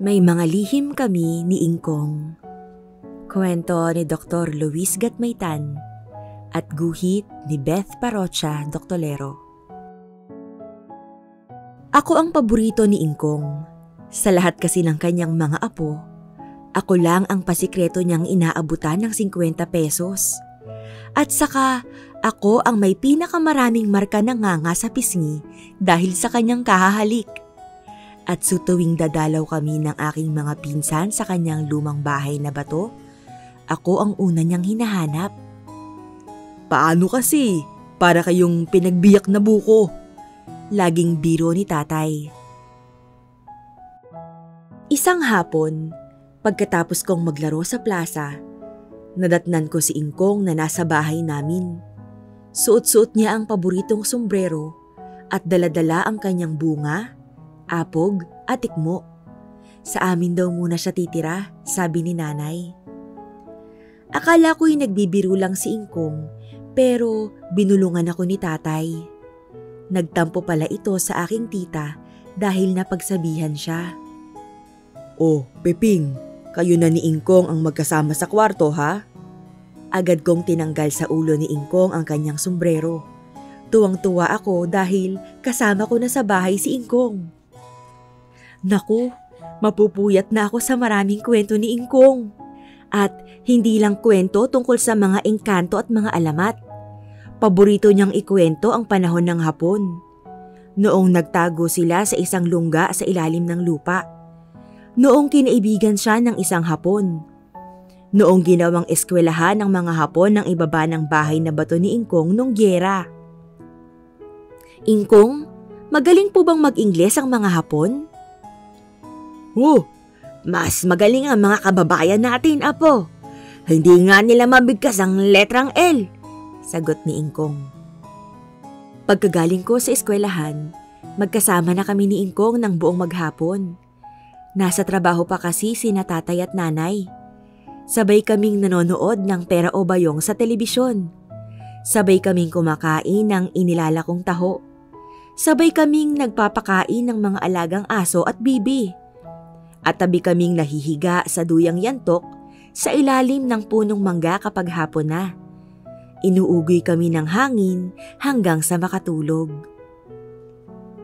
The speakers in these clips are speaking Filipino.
May mga lihim kami ni Ingkong. Kwento ni Dr. Luis Gatmaytan at guhit ni Beth Parocha Doctolero. Ako ang paborito ni Ingkong. Sa lahat kasi ng kanyang mga apo, ako lang ang pasikreto niyang inaabutan ng 50 pesos. At saka ako ang may pinakamaraming marka na nganga sa pisngi dahil sa kanyang kahahalik. At tuwing dadalaw kami ng aking mga pinsan sa kanyang lumang bahay na bato, ako ang una niyang hinahanap. Paano kasi? Para kayong pinagbiyak na buko. Laging biro ni tatay. Isang hapon, pagkatapos kong maglaro sa plaza, nadatnan ko si Ingkong na nasa bahay namin. Suot-suot niya ang paboritong sombrero at daladala ang kanyang bunga, apog at tikmo. Sa amin daw muna siya titira, sabi ni nanay. Akala ko'y nagbibiro lang si Ingkong, pero binulungan ako ni tatay. Nagtampo pala ito sa aking tita dahil napagsabihan siya. Oh, Peping, kayo na ni Ingkong ang magkasama sa kwarto, ha? Agad kong tinanggal sa ulo ni Ingkong ang kanyang sombrero. Tuwang-tuwa ako dahil kasama ko na sa bahay si Ingkong. Naku, mapupuyat na ako sa maraming kwento ni Ingkong. At hindi lang kwento tungkol sa mga engkanto at mga alamat. Paborito niyang ikwento ang panahon ng hapon. Noong nagtago sila sa isang lungga sa ilalim ng lupa. Noong kinaibigan siya ng isang Hapon. Noong ginawang eskwelahan ng mga Hapon ng ibaba ng bahay na bato ni Ingkong nung gyera. Ingkong, magaling po bang mag-Ingles ang mga Hapon? Mas magaling ang mga kababayan natin, apo. Hindi nga nila mabigkas ang letrang L, sagot ni Ingkong. Pagkagaling ko sa eskwelahan, magkasama na kami ni Ingkong ng buong maghapon. Nasa trabaho pa kasi sina tatay at nanay. Sabay kaming nanonood ng Pera o Bayong sa telebisyon. Sabay kaming kumakain ng inilalakong taho. Sabay kaming nagpapakain ng mga alagang aso at bibi. At tabi kaming nahihiga sa duyang yantok sa ilalim ng punong mangga kapag hapon na. Inuugoy kami ng hangin hanggang sa makatulog.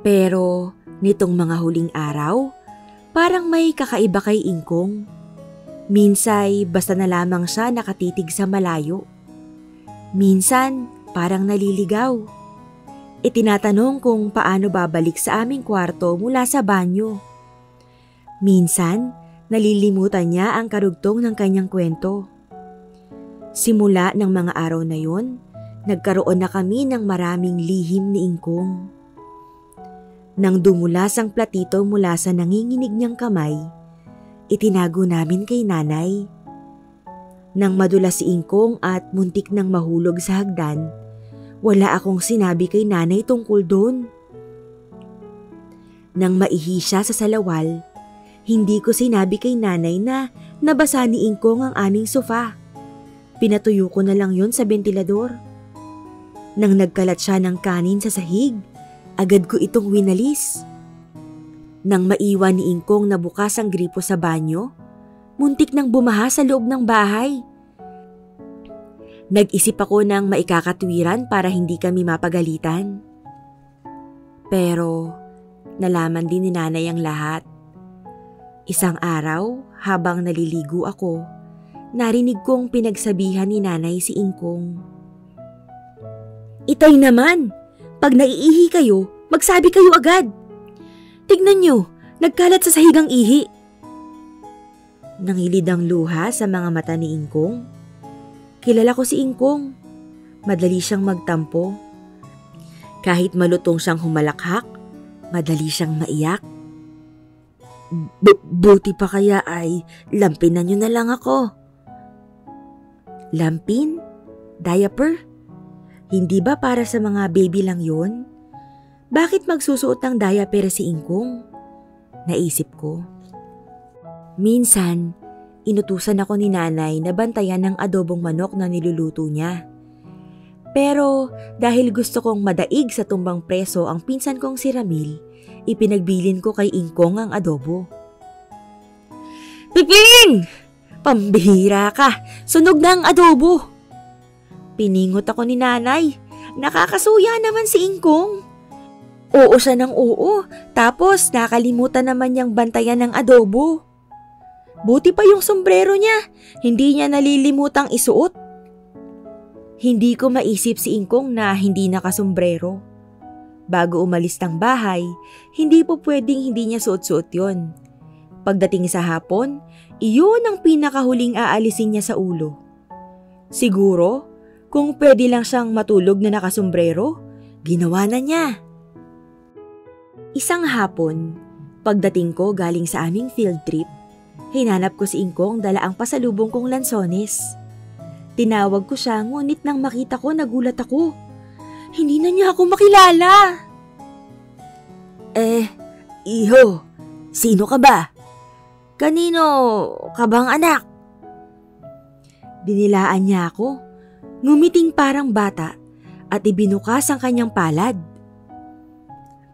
Pero nitong mga huling araw, parang may kakaiba kay Ingkong. Minsay basta na lamang siya nakatitig sa malayo. Minsan parang naliligaw. Itinatanong kung paano babalik sa aming kwarto mula sa banyo. Minsan, nalilimutan niya ang karugtong ng kanyang kwento. Simula ng mga araw na yon, nagkaroon na kami ng maraming lihim ni Ingkong. Nang dumulas ang platito mula sa nanginginig niyang kamay, itinago namin kay nanay. Nang madulas si Ingkong at muntik nang mahulog sa hagdan, wala akong sinabi kay nanay tungkol doon. Nang maihi siya sa salawal, hindi ko sinabi kay nanay na nabasa ni Ingkong ang aming sofa. Pinatuyo ko na lang yon sa bentilador. Nang nagkalat siya ng kanin sa sahig, agad ko itong winalis. Nang maiwan ni Ingkong na bukas ang gripo sa banyo, muntik nang bumaha sa loob ng bahay. Nag-isip ako ng maikakatwiran para hindi kami mapagalitan. Pero nalaman din ni nanay ang lahat. Isang araw, habang naliligo ako, narinig kong pinagsabihan ni nanay si Ingkong. Itay naman! Pag naiihi kayo, magsabi kayo agad! Tignan nyo, nagkalat sa sahig ang ihi! Nangilid ang luha sa mga mata ni Ingkong. Kilala ko si Ingkong. Madali siyang magtampo. Kahit malutong siyang humalakhak, madali siyang maiyak. Buti pa kaya ay lampinan nyo na lang ako. Lampin? Diaper? Hindi ba para sa mga baby lang yun? Bakit magsusuot ng diaper si Ingkong? Naisip ko. Minsan, inutusan ako ni nanay na bantayan ng adobong manok na niluluto niya. Pero dahil gusto kong madaig sa tumbang preso ang pinsan kong si Ramil, ipinagbilin ko kay Ingkong ang adobo. Piping! Pambihira ka! Sunog na ang adobo! Piningot ako ni nanay. Nakakasuya naman si Ingkong. Oo siya ng oo, tapos nakalimutan naman niyang bantayan ng adobo. Buti pa yung sombrero niya, hindi niya nalilimutang isuot. Hindi ko maisip si Ingkong na hindi nakasombrero. Bago umalis ng bahay, hindi po pwedeng hindi niya suot-suot yon. Pagdating sa hapon, iyon ang pinakahuling aalisin niya sa ulo. Siguro, kung pwede lang siyang matulog na nakasombrero, ginawa na niya. Isang hapon, pagdating ko galing sa aming field trip, hinanap ko si Ingkong dala ang pasalubong kong lansones. Tinawag ko siya ngunit nang makita ko nagulat ako. Hindi na niya ako makilala. Iho, sino ka ba? Kanino ka bang anak? Dinilaan niya ako, ngumiting parang bata at ibinukas ang kanyang palad.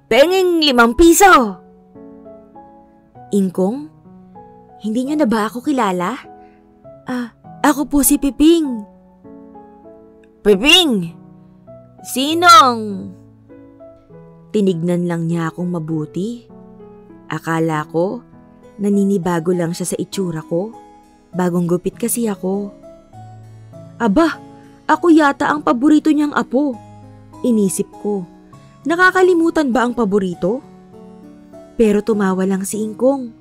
Pengeng 5 piso! Ingkong, hindi niyo na ba ako kilala? Ako po si Piping. Piping? Sinong? Tinignan lang niya akong mabuti. Akala ko, naninibago lang siya sa itsura ko. Bagong gupit kasi ako. Aba, ako yata ang paborito niyang apo. Inisip ko, nakakalimutan ba ang paborito? Pero tumawa lang si Ingkong.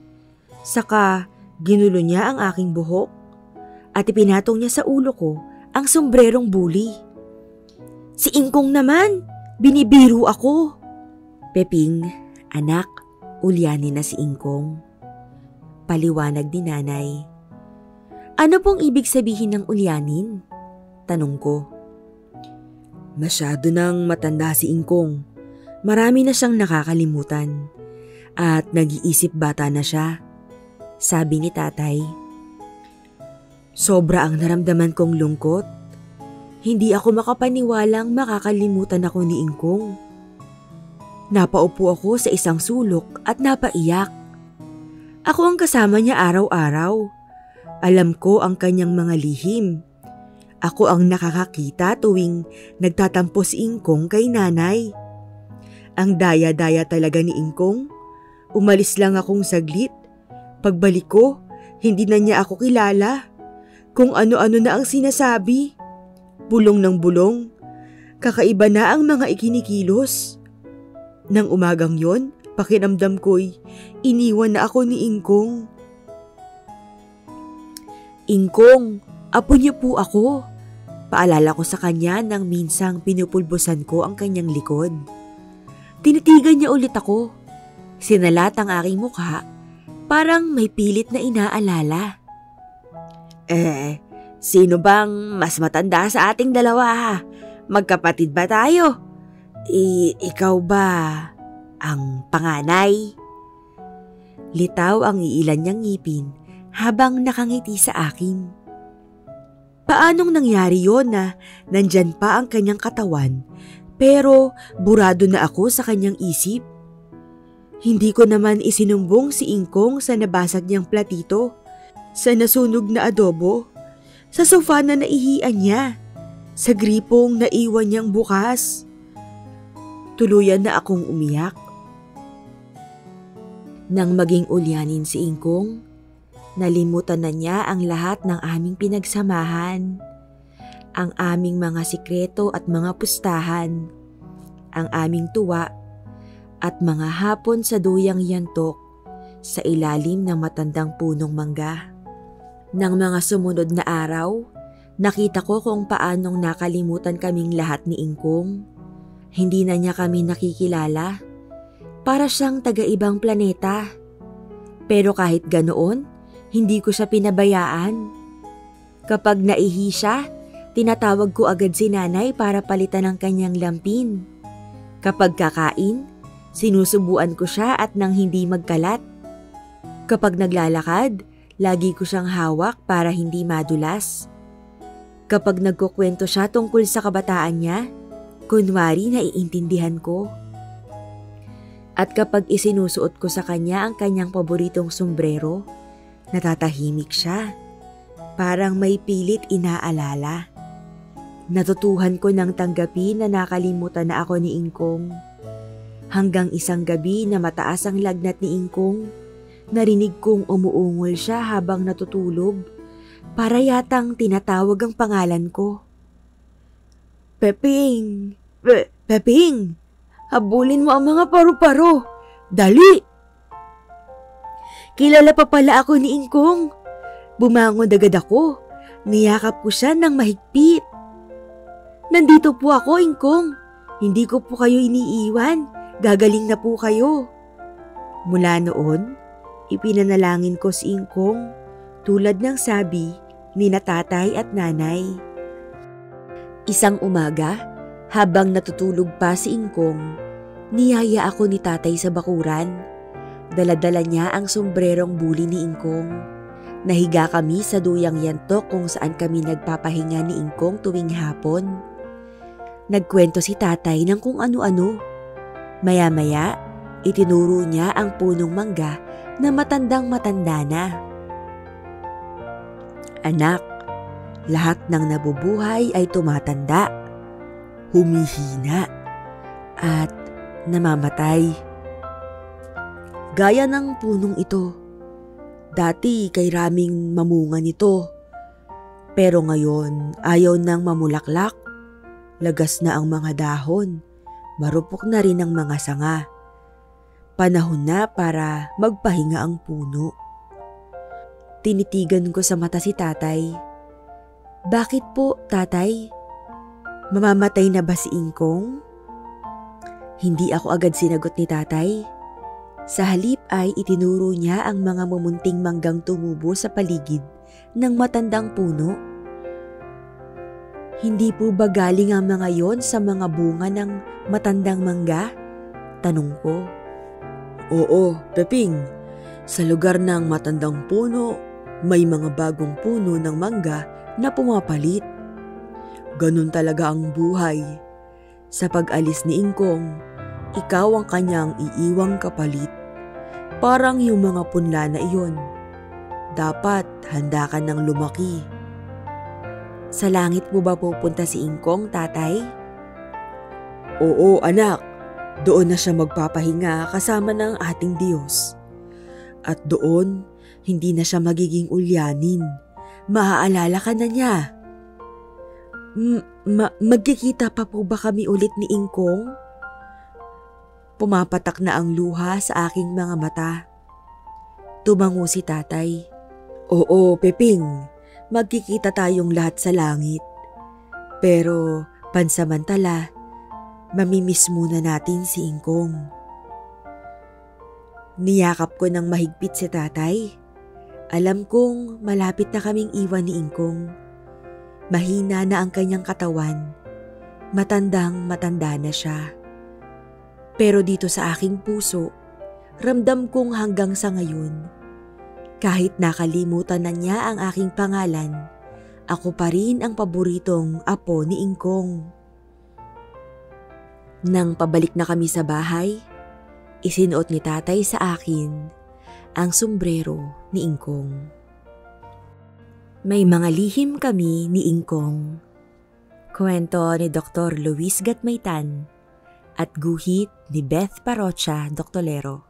Saka, ginulo niya ang aking buhok at ipinatong niya sa ulo ko ang sombrerong buli. Si Ingkong naman, binibiro ako. Peping, anak, ulyanin na si Ingkong. Paliwanag ni nanay. Ano pong ibig sabihin ng ulyanin? Tanong ko. Masyado nang matanda si Ingkong. Marami na siyang nakakalimutan. At nag-iisip bata na siya. Sabi ni tatay. Sobra ang naramdaman kong lungkot. Hindi ako makapaniwalang makakalimutan ako ni Ingkong. Napaupo ako sa isang sulok at napaiyak. Ako ang kasama niya araw-araw. Alam ko ang kanyang mga lihim. Ako ang nakakakita tuwing nagtatampo si Ingkong kay nanay. Ang daya-daya talaga ni Ingkong. Umalis lang akong saglit. Pagbalik ko, hindi na niya ako kilala. Kung ano-ano na ang sinasabi. Bulong ng bulong. Kakaiba na ang mga ikinikilos. Nang umagang yon, pakiramdam ko'y iniwan na ako ni Ingkong. Ingkong, apo niyo po ako. Paalala ko sa kanya nang minsang pinupulbusan ko ang kanyang likod. Tinitigan niya ulit ako. Sinalat ang aking mukha, parang may pilit na inaalala. Sino bang mas matanda sa ating dalawa? Magkapatid ba tayo? Ikaw ba ang panganay? Litaw ang iilan niyang ngipin habang nakangiti sa akin. Paanong nangyari yon na nandyan pa ang kanyang katawan pero burado na ako sa kanyang isip? Hindi ko naman isinumbong si Ingkong sa nabasag niyang platito, sa nasunog na adobo, sa sofa na naihian niya, sa gripong naiwan niyang bukas. Tuluyan na akong umiyak. Nang maging ulyanin si Ingkong, nalimutan na niya ang lahat ng aming pinagsamahan, ang aming mga sikreto at mga pustahan, ang aming tuwa at mga hapon sa duyang yantok sa ilalim ng matandang punong mangga. Nang mga sumunod na araw, nakita ko kung paanong nakalimutan kaming lahat ni Ingkong. Hindi na niya kami nakikilala. Para siyang taga-ibang planeta. Pero kahit ganoon, hindi ko siya pinabayaan. Kapag naihi siya, tinatawag ko agad si nanay para palitan ng kanyang lampin. Kapag kakain, sinusubuan ko siya at nang hindi magkalat. Kapag naglalakad, lagi ko siyang hawak para hindi madulas. Kapag nagkukwento siya tungkol sa kabataan niya, kunwari naiintindihan ko. At kapag isinusuot ko sa kanya ang kanyang paboritong sombrero, natatahimik siya. Parang may pilit inaalala. Natutuhan ko ng tanggapin na nakalimutan na ako ni Ingkong. Hanggang isang gabi na mataas ang lagnat ni Ingkong, narinig kong umuungol siya habang natutulog. Para yatang tinatawag ang pangalan ko. Peping! Peping! Habulin mo ang mga paru-paro! Dali! Kilala pa pala ako ni Ingkong. Bumangon agad ako. Niyakap ko siya ng mahigpit. Nandito po ako, Ingkong. Hindi ko po kayo iniiwan. Gagaling na po kayo. Mula noon, ipinanalangin ko si Ingkong tulad ng sabi ni na tatay at nanay. Isang umaga, habang natutulog pa si Ingkong, niyaya ako ni tatay sa bakuran. Dala-dala niya ang sombrerong buli ni Ingkong. Nahiga kami sa duyang yantok kung saan kami nagpapahinga ni Ingkong tuwing hapon. Nagkwento si tatay ng kung ano-ano. Maya-maya, itinuro niya ang punong mangga na matandang-matanda na. Anak, lahat ng nabubuhay ay tumatanda, humihina, at namamatay. Gaya ng punong ito, dati kay raming mamunga nito, pero ngayon ayaw nang mamulaklak, lagas na ang mga dahon, marupok na rin ang mga sanga. Panahon na para magpahinga ang puno. Tinitigan ko sa mata si tatay. Bakit po, tatay? Mamamatay na ba si Ingkong? Hindi ako agad sinagot ni tatay. Sa halip ay itinuro niya ang mga mumunting manggang tumubo sa paligid ng matandang puno. Hindi po ba galing ang mga yon sa mga bunga ng matandang mangga? Tanong ko. Oo, Peping. Sa lugar ng matandang puno, may mga bagong puno ng mangga na pumapalit. Ganun talaga ang buhay. Sa pag-alis ni Ingkong, ikaw ang kanyang iiwang kapalit. Parang yung mga punla na iyon. Dapat handa ka ng lumaki. Sa langit mo ba pupunta si Ingkong, tatay? Oo, anak. Doon na siya magpapahinga kasama ng ating Diyos. At doon, hindi na siya magiging ulyanin. Maaalala ka na niya. Magkikita pa po ba kami ulit ni Ingkong? Pumapatak na ang luha sa aking mga mata. Tumango si tatay. Oo, Peping. Magkikita tayong lahat sa langit. Pero pansamantala, mamimiss muna natin si Ingkong. Niyakap ko ng mahigpit si tatay. Alam kong malapit na kaming iwan ni Ingkong. Mahina na ang kanyang katawan. Matandang-matanda na siya. Pero dito sa aking puso, ramdam kong hanggang sa ngayon, kahit nakalimutan na niya ang aking pangalan, ako pa rin ang paboritong apo ni Ingkong. Nang pabalik na kami sa bahay, isinuot ni tatay sa akin ang sombrero ni Ingkong. May mga lihim kami ni Ingkong. Kwento ni Dr. Luis Gatmaytan at guhit ni Beth Parocha Doctolero.